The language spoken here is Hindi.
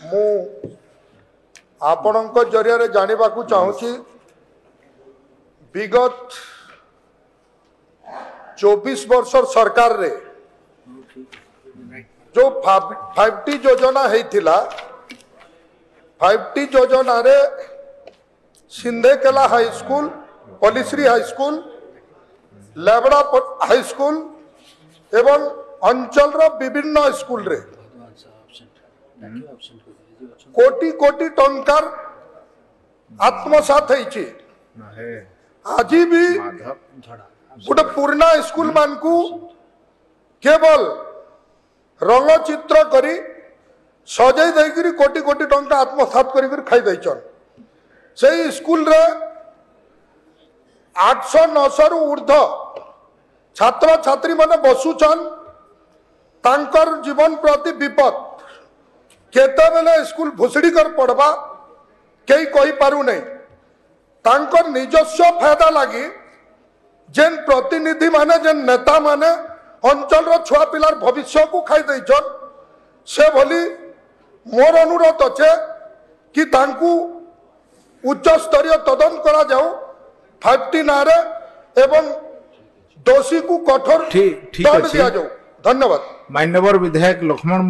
मु आपणक जरिया जानवा चाहूँगी विगत 24 वर्ष सरकार रे जो 5T योजना होता 5T योजना रे Sindhekela high school, Palishree high school, Lebda high school एवं अंचल विभिन्न स्कूल रे कोटी कोटी टंकार आत्मसात होइछि। आज भी गोटे पुराना स्कूल मान को केवल रंग चित्र करी सजाई देकरी कोटी कोटी टंका आत्मसात कर खाई देचन। से स्कूल रे 800-900 रु ऊर्ध छात्र छात्री माने बसुचन। तांकर जीवन प्रति विपद केते बेले स्कूल भुसड़ी कर पड़वा कई कही पारु नहीं। तांकर निजस्व फायदा लगी जेन प्रतिनिधि माने जेन नेता माने अंचल रो छुआ पिलार भविष्य को खाई देचन। से भली मोर अनुरोध अच्छे कि तांकू उच्च स्तरीय तदंत करा जाओ 5T नारे एवं दोषी को कठोर दंड दिया जाओ। धन्यवाद। मान्यवर विधायक लक्ष्मण